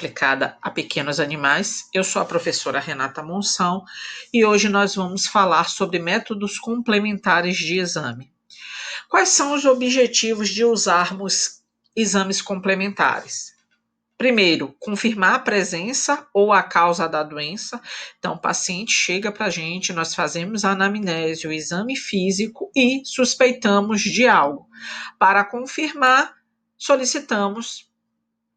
aplicada a pequenos animais. Eu sou a professora Renata Monção e hoje nós vamos falar sobre métodos complementares de exame. Quais são os objetivos de usarmos exames complementares? Primeiro, confirmar a presença ou a causa da doença. Então, o paciente chega para a gente, nós fazemos a anamnese, o exame físico e suspeitamos de algo. Para confirmar, solicitamos,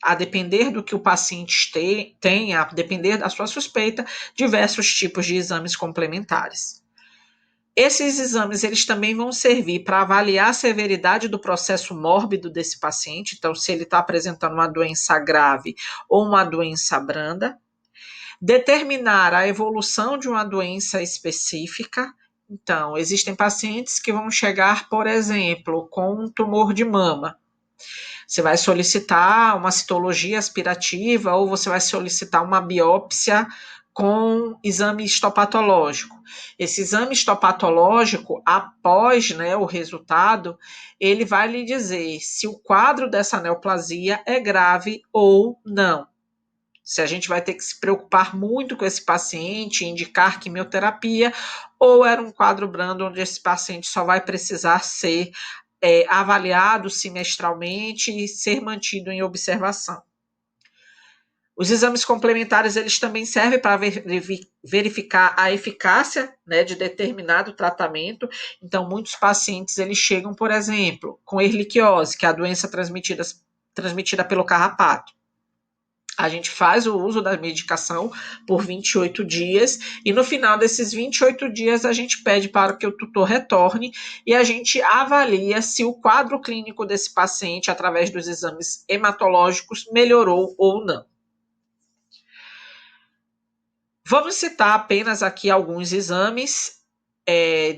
a depender do que o paciente tem, a depender da sua suspeita, diversos tipos de exames complementares. Esses exames eles também vão servir para avaliar a severidade do processo mórbido desse paciente, então se ele está apresentando uma doença grave ou uma doença branda, determinar a evolução de uma doença específica. Então, existem pacientes que vão chegar, por exemplo, com um tumor de mama. Você vai solicitar uma citologia aspirativa ou você vai solicitar uma biópsia com exame histopatológico. Esse exame histopatológico, após o resultado, ele vai lhe dizer se o quadro dessa neoplasia é grave ou não. Se a gente vai ter que se preocupar muito com esse paciente, indicar quimioterapia, ou era um quadro brando onde esse paciente só vai precisar ser avaliado semestralmente e ser mantido em observação. Os exames complementares eles também servem para verificar a eficácia de determinado tratamento. Então, muitos pacientes eles chegam, por exemplo, com erliquiose, que é a doença transmitida pelo carrapato. A gente faz o uso da medicação por 28 dias e no final desses 28 dias a gente pede para que o tutor retorne e a gente avalia se o quadro clínico desse paciente, através dos exames hematológicos, melhorou ou não. Vamos citar apenas aqui alguns exames.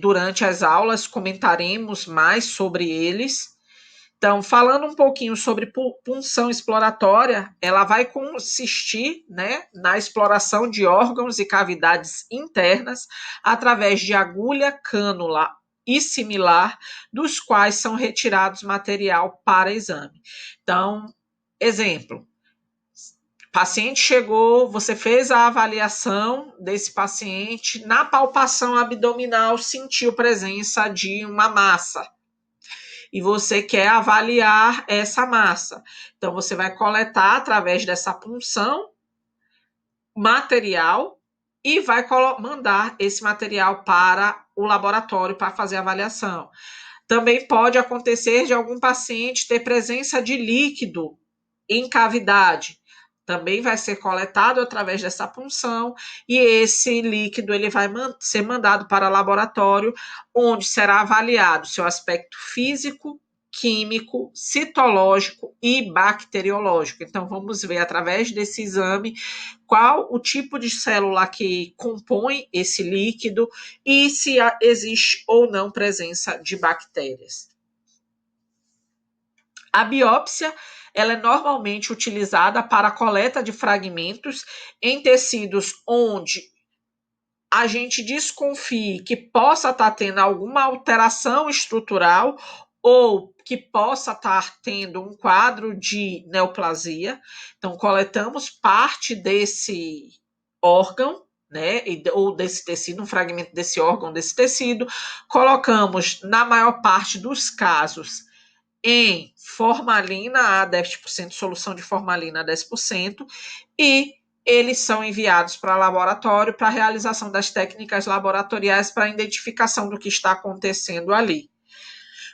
Durante as aulas comentaremos mais sobre eles. Então, falando um pouquinho sobre punção exploratória, ela vai consistir na exploração de órgãos e cavidades internas através de agulha, cânula e similar, dos quais são retirados material para exame. Então, exemplo, paciente chegou, você fez a avaliação desse paciente, na palpação abdominal sentiu presença de uma massa. E você quer avaliar essa massa. Então, você vai coletar, através dessa punção, material e vai mandar esse material para o laboratório para fazer a avaliação. Também pode acontecer de algum paciente ter presença de líquido em cavidade. Também vai ser coletado através dessa punção e esse líquido ele vai ser mandado para o laboratório, onde será avaliado seu aspecto físico, químico, citológico e bacteriológico. Então, vamos ver através desse exame qual o tipo de célula que compõe esse líquido e se existe ou não presença de bactérias. A biópsia ela é normalmente utilizada para a coleta de fragmentos em tecidos onde a gente desconfie que possa estar tendo alguma alteração estrutural ou que possa estar tendo um quadro de neoplasia. Então, coletamos parte desse órgão, ou desse tecido, um fragmento desse órgão, desse tecido, colocamos, na maior parte dos casos, em formalina a 10%, solução de formalina a 10%, e eles são enviados para o laboratório para a realização das técnicas laboratoriais para a identificação do que está acontecendo ali.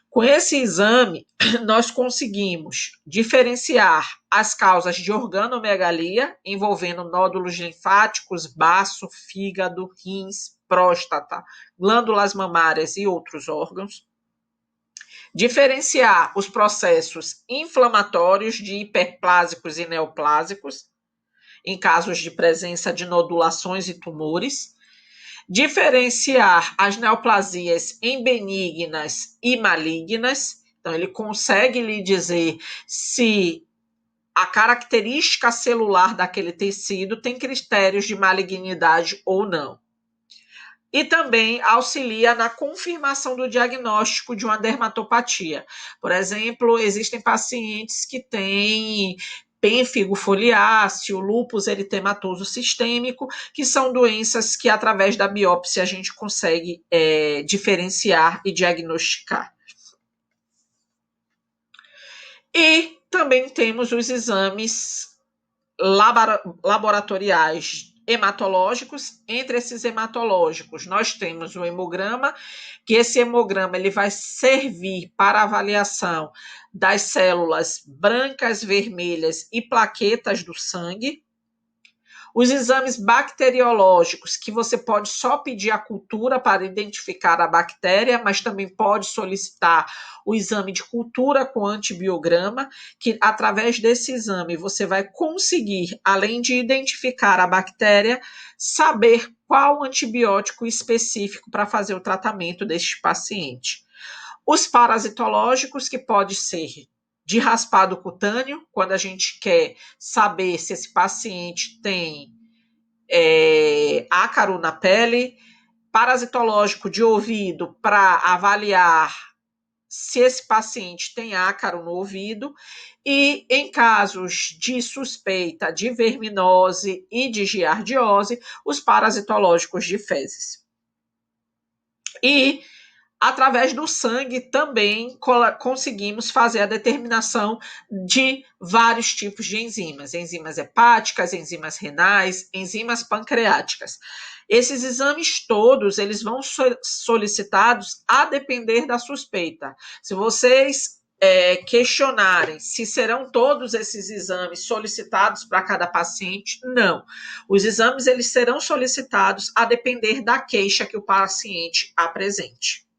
Com esse exame, nós conseguimos diferenciar as causas de organomegalia, envolvendo nódulos linfáticos, baço, fígado, rins, próstata, glândulas mamárias e outros órgãos. Diferenciar os processos inflamatórios de hiperplásicos e neoplásicos, em casos de presença de nodulações e tumores. Diferenciar as neoplasias em benignas e malignas. Então, ele consegue lhe dizer se a característica celular daquele tecido tem critérios de malignidade ou não. E também auxilia na confirmação do diagnóstico de uma dermatopatia. Por exemplo, existem pacientes que têm pênfigo foliáceo, lúpus eritematoso sistêmico, que são doenças que através da biópsia a gente consegue diferenciar e diagnosticar. E também temos os exames laboratoriais hematológicos. Entre esses hematológicos, nós temos o hemograma, que esse hemograma ele vai servir para avaliação das células brancas, vermelhas e plaquetas do sangue. Os exames bacteriológicos, que você pode só pedir a cultura para identificar a bactéria, mas também pode solicitar o exame de cultura com antibiograma, que através desse exame você vai conseguir, além de identificar a bactéria, saber qual antibiótico específico para fazer o tratamento deste paciente. Os parasitológicos, que pode ser de raspado cutâneo, quando a gente quer saber se esse paciente tem ácaro na pele, parasitológico de ouvido para avaliar se esse paciente tem ácaro no ouvido, e em casos de suspeita de verminose e de giardiose, os parasitológicos de fezes. E através do sangue também conseguimos fazer a determinação de vários tipos de enzimas, enzimas hepáticas, enzimas renais, enzimas pancreáticas. Esses exames todos, eles vão solicitados a depender da suspeita. Se vocês questionarem se serão todos esses exames solicitados para cada paciente, não. Os exames eles serão solicitados a depender da queixa que o paciente apresente.